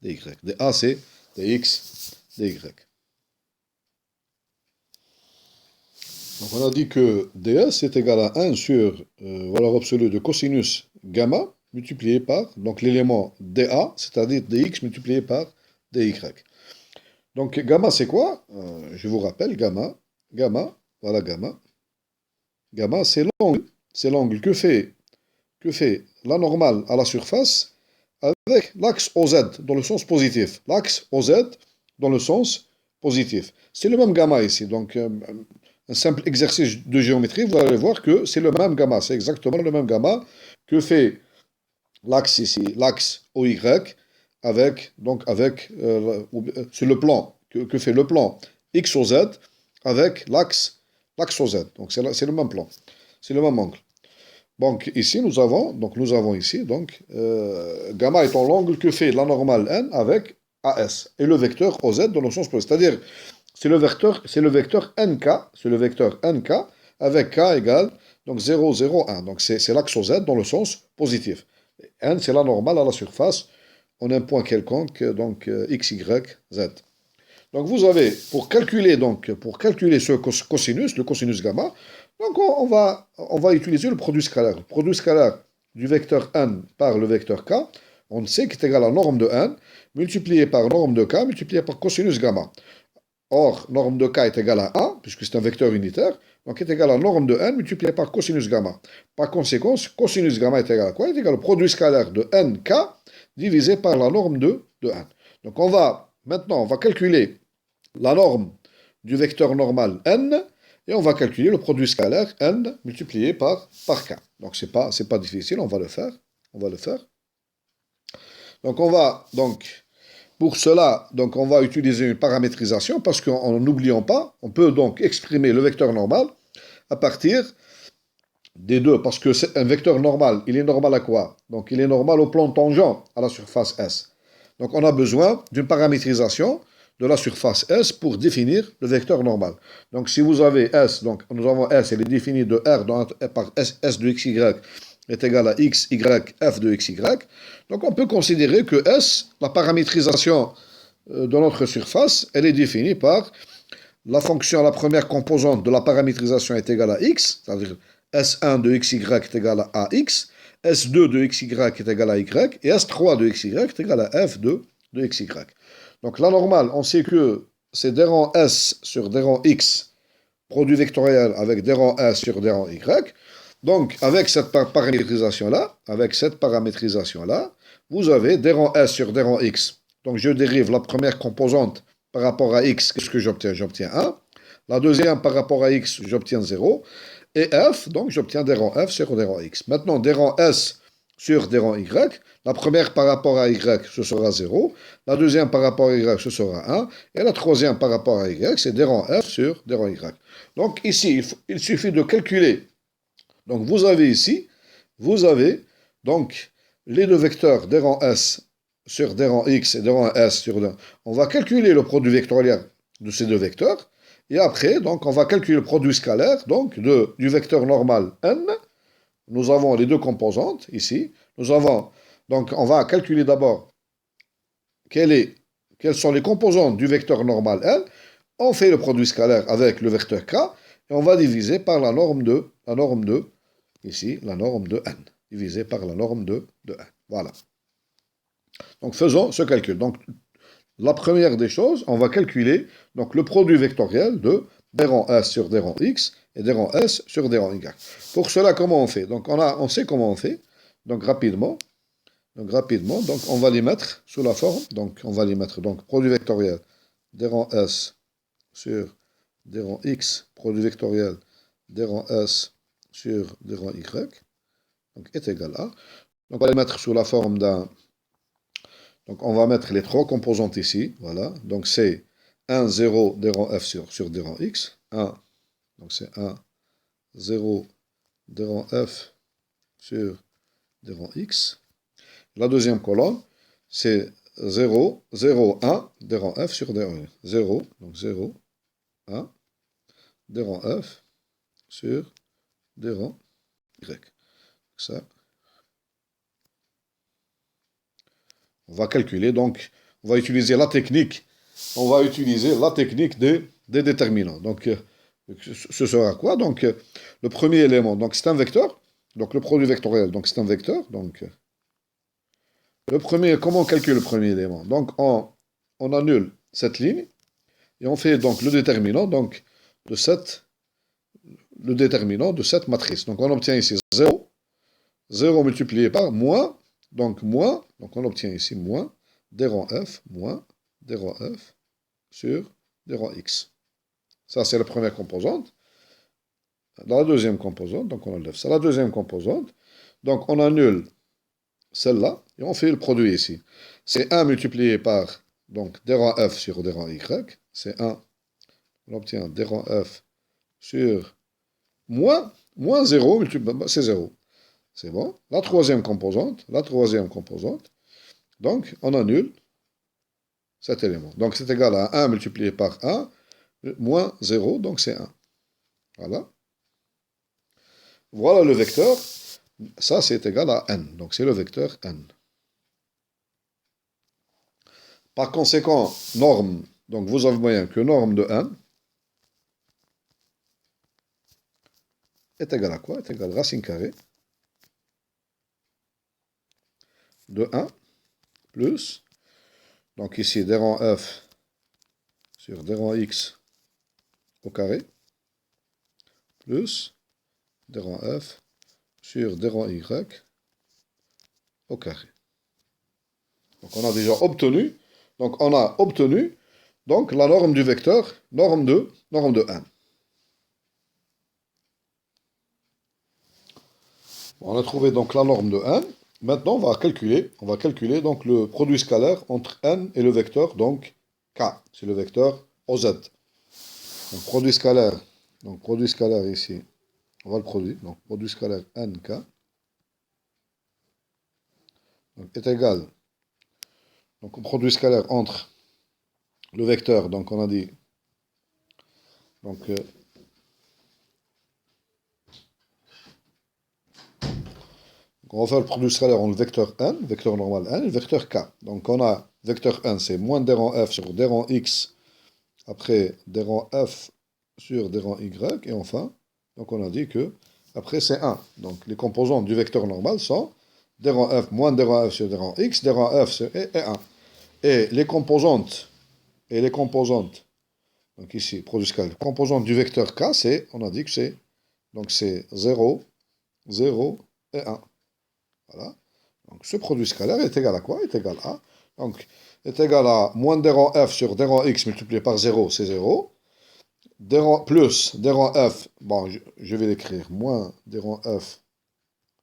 dy. dA c'est dx, dy. Donc on a dit que ds est égal à 1 sur valeur absolue de cosinus gamma multiplié par donc l'élément dA, c'est-à-dire dx multiplié par dy. Donc gamma c'est quoi? Je vous rappelle, gamma, voilà gamma. Gamma c'est l'angle que fait la normale à la surface avec l'axe OZ dans le sens positif. L'axe OZ dans le sens positif. C'est le même gamma ici, donc un simple exercice de géométrie, vous allez voir que c'est le même gamma, c'est exactement le même gamma que fait l'axe ici, l'axe OY, sur le plan, que fait le plan X O Z avec l'axe OZ. Donc c'est le même plan, c'est le même angle. Donc ici nous avons ici gamma étant l'angle que fait la normale n avec AS et le vecteur OZ dans le sens positif. C'est-à-dire c'est le vecteur nk avec k égale donc 0, 0, 1. Donc c'est l'axe OZ dans le sens positif. N c'est la normale à la surface en un point quelconque donc x, y, z. Donc vous avez pour calculer ce cosinus, le cosinus gamma, donc on va utiliser le produit scalaire. Le produit scalaire du vecteur n par le vecteur k, on sait qu'il est égal à norme de n multiplié par norme de k multiplié par cosinus gamma. Or, norme de k est égale à 1, puisque c'est un vecteur unitaire, donc est égal à norme de n multiplié par cosinus gamma. Par conséquent, cosinus gamma est égal à quoi? Il est égal au produit scalaire de nk divisé par la norme de n. Donc maintenant, on va calculer la norme du vecteur normal n, et on va calculer le produit scalaire n multiplié par k. Donc c'est pas difficile, on va le faire. Pour cela, on va utiliser une paramétrisation parce qu'en n'oubliant pas, on peut donc exprimer le vecteur normal à partir des deux, parce que c'est un vecteur normal, il est normal à quoi? Donc il est normal au plan tangent à la surface S. Donc on a besoin d'une paramétrisation de la surface S pour définir le vecteur normal. Donc si vous avez S, donc nous avons S, elle est définie de R par S de XY est égal à x, y, f de xy. Donc on peut considérer que S, la paramétrisation de notre surface, elle est définie par la fonction, la première composante de la paramétrisation est égale à x, c'est-à-dire S1 de xy est égal à ax, S2 de xy est égal à y, et S3 de xy est égal à f de xy. Donc la normale, on sait que c'est des rangs S sur des rangs x, produit vectoriel avec des rangs S sur des rangs y. Donc, avec cette paramétrisation-là, vous avez des rangs S sur des rangs X. Donc, je dérive la première composante par rapport à X. Qu'est-ce que j'obtiens? J'obtiens 1. La deuxième par rapport à X, j'obtiens 0. Et F, donc j'obtiens des rangs F sur des rangs X. Maintenant, des rangs S sur des rangs y. La première par rapport à y, ce sera 0. La deuxième par rapport à y, ce sera 1. Et la troisième par rapport à y, c'est des rangs f sur des rangs y. Donc ici, il suffit de calculer. Donc vous avez ici, vous avez donc les deux vecteurs des rangs s sur des rangs x et des rangs s sur des... On va calculer le produit vectoriel de ces deux vecteurs. Et après, donc, on va calculer le produit scalaire donc, du vecteur normal n. Nous avons les deux composantes ici. Nous avons, donc, on va calculer d'abord quelles sont les composantes du vecteur normal n. On fait le produit scalaire avec le vecteur k et on va diviser par la norme de ici, la norme de n, divisé par la norme de n. Voilà. Donc faisons ce calcul. Donc la première des choses, on va calculer donc, le produit vectoriel de des rangs s sur des rangs x et des rangs s sur des rangs y. Pour cela, comment on fait? Donc on sait comment on fait. Donc rapidement, donc on va les mettre sous la forme. Donc on va les mettre donc produit vectoriel des rangs s sur des rangs x, produit vectoriel des rangs s sur des rangs y, donc est égal à. Donc on va les mettre sous la forme d'un. Donc on va mettre les trois composantes ici, voilà. Donc c'est 1, 0 des rangs f sur des rangs x. 1, donc c'est 1, 0 des rangs f sur des rangs x. La deuxième colonne, c'est 0, 0, 1 des rangs f sur des rangs y. 0, donc 0, 1 des rangs f sur des rangs y. Ça. On va calculer, donc, on va utiliser la technique des déterminants. Donc, ce sera quoi? Donc, le premier élément, donc c'est un vecteur, donc le produit vectoriel, donc c'est un vecteur. Donc, comment on calcule le premier élément? Donc, on annule cette ligne et on fait donc le déterminant, de cette matrice. Donc, on obtient ici 0, 0 multiplié par moins. Donc on obtient ici moins des rangs f, moins des rangs f sur des rangs x. Ça, c'est la première composante. Dans la deuxième composante, donc on enlève ça. La deuxième composante, donc on annule celle-là et on fait le produit ici. C'est 1 multiplié par donc, des rangs f sur des rangs y. C'est 1. On obtient des rangs f sur moins 0 multiplié, c'est 0. C'est bon. La troisième composante, donc on annule cet élément. Donc c'est égal à 1 multiplié par 1, moins 0, donc c'est 1. Voilà. Voilà le vecteur. Ça, c'est égal à n. Donc c'est le vecteur n. Par conséquent, norme, donc vous avez moyen que norme de n est égal à quoi? Est égal à racine carrée de 1 plus, donc ici, des rangs f sur des rangs x au carré, plus des rangs f sur des rangs y au carré. Donc on a déjà obtenu, donc la norme du vecteur, norme de n. On a trouvé donc la norme de n. Maintenant, on va calculer donc le produit scalaire entre n et le vecteur, donc k. C'est le vecteur OZ. Donc produit scalaire ici, on va le produire. Donc produit scalaire nk donc, est égal donc, au produit scalaire entre le vecteur, donc on a dit, donc on va faire le produit scalaire entre le vecteur n, vecteur normal n, et le vecteur k. Donc on a vecteur n, c'est moins des rangs f sur des rangs x, après des rangs f sur des rangs y, et enfin, donc on a dit que après c'est 1. Donc les composantes du vecteur normal sont des rangs f moins des rangs f sur des rangs x, des rangs f sur et 1. Et les composantes, donc ici, produit scalaire, composantes du vecteur k, c'est, on a dit que c'est, donc c'est 0, 0 et 1. Voilà. Donc ce produit scalaire est égal à quoi? Est égal à, donc, est égal à moins des rangs f sur des rangs x multiplié par 0, c'est 0. Plus des rangs f, bon, je vais l'écrire, moins des rangs f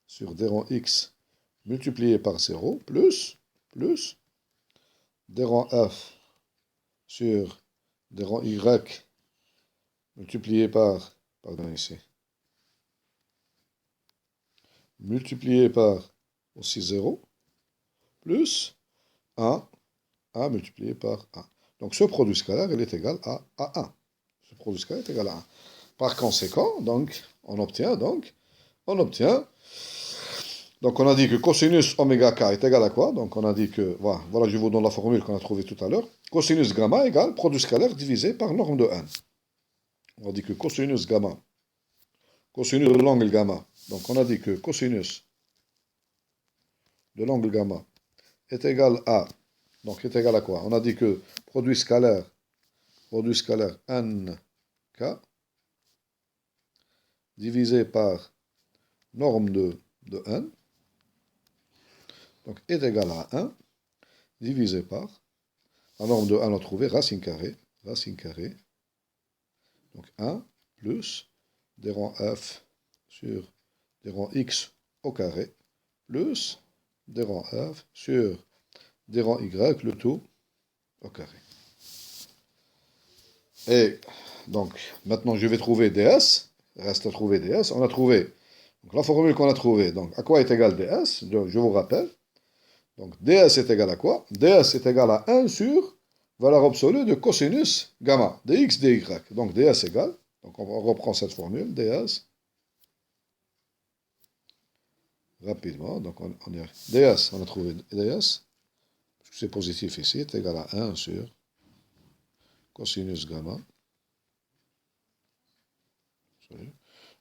sur des rangs x multiplié par 0 plus des rangs f sur des rangs y multiplié par, pardon ici, multiplié par aussi 0 plus 1 multiplié par 1. Donc ce produit scalaire, il est égal à 1. Ce produit scalaire est égal à 1. Par conséquent, donc, on obtient, donc on a dit que cosinus oméga k est égal à quoi? Donc on a dit que, voilà, je vous donne la formule qu'on a trouvée tout à l'heure. Cosinus gamma égale produit scalaire divisé par norme de n. On a dit que cosinus gamma, cosinus de l'angle gamma, donc on a dit que cosinus de l'angle gamma est égal à, donc est égal à quoi? On a dit que produit scalaire nk divisé par norme de n, donc est égal à 1 divisé par la norme de 1, on a trouvé racine carrée, donc 1 plus des rangs f sur des rangs x au carré, plus des rangs f sur des rangs y, le tout au carré. Et donc, maintenant je vais trouver ds, reste à trouver ds, on a trouvé, donc la formule qu'on a trouvée, donc à quoi est égal ds, je vous rappelle, donc ds est égal à quoi? Ds est égal à 1 sur valeur absolue de cosinus gamma, dx, dy. Donc ds égale, donc on reprend cette formule, ds, rapidement, donc on y arrive. ds, on a trouvé ds, c'est positif ici, est égal à 1 sur cosinus gamma,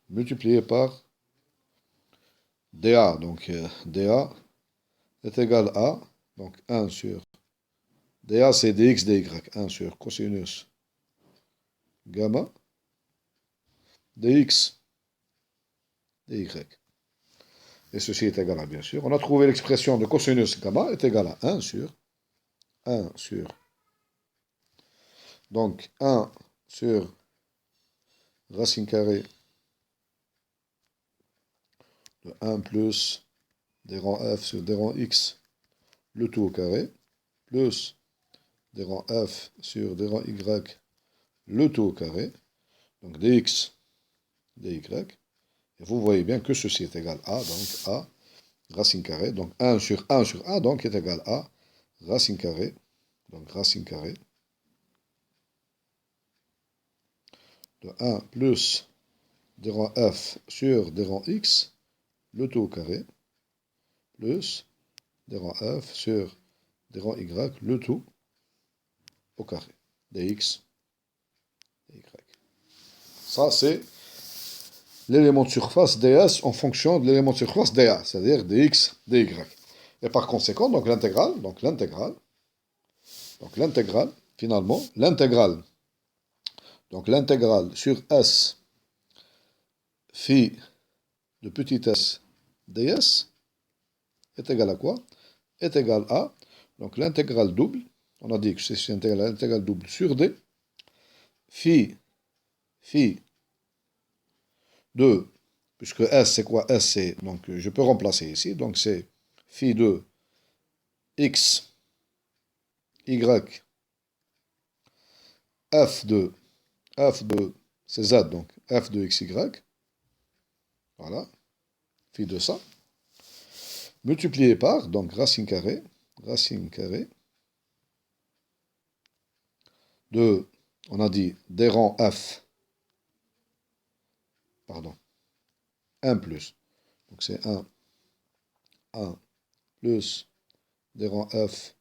multiplié par dA, donc dA est égal à, donc 1 sur, dA c'est dx, dy, 1 sur cosinus gamma, dx, dy. Et ceci est égal à, bien sûr, on a trouvé l'expression de cosinus gamma est égal à 1 sur, donc 1 sur racine carrée de 1 plus des rangs f sur des rangs x, le tout au carré, plus des rangs f sur des rangs y, le tout au carré, donc dx, dy. Et vous voyez bien que ceci est égal à, donc à racine carrée, donc 1 sur 1 sur 1, donc est égal à racine carrée, donc racine carrée de 1 plus des rangs f sur des rangs x, le tout au carré, plus des rangs f sur des rangs y, le tout au carré, dx, dy. Ça, c'est l'élément de surface ds en fonction de l'élément de surface dA, c'est-à-dire dx, dy. Et par conséquent, donc l'intégrale, finalement, l'intégrale sur s phi de petit s ds est égale à quoi? Est égale à, donc l'intégrale double, on a dit que c'est l'intégrale double sur d, phi de, puisque S c'est quoi? S c'est, donc je peux remplacer ici, donc c'est phi de x, y, f de, c'est z, donc f de x, y, voilà, phi de ça, multiplié par, donc racine carrée, de, on a dit, des rangs f, pardon, 1 plus, donc c'est 1 plus des rangs f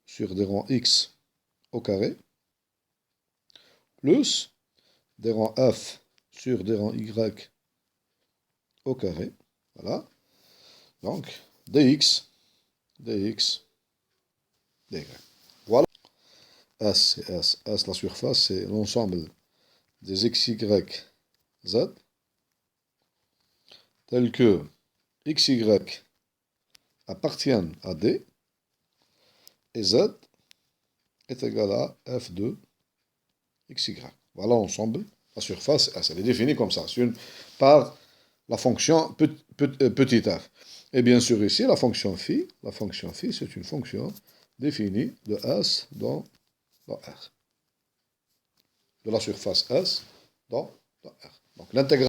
sur des rangs x au carré, plus des rangs f sur des rangs y au carré, voilà, donc dx, dy. Voilà, S, c'est S, S, la surface, c'est l'ensemble des x, y, z, tels que x, y appartiennent à D, et z est égal à f de x, y. Voilà l'ensemble, la surface S. Elle est définie comme ça, par la fonction petit f. Et bien sûr ici, la fonction phi, c'est une fonction définie de S dans R. De la surface S dans R. Donc l'intégration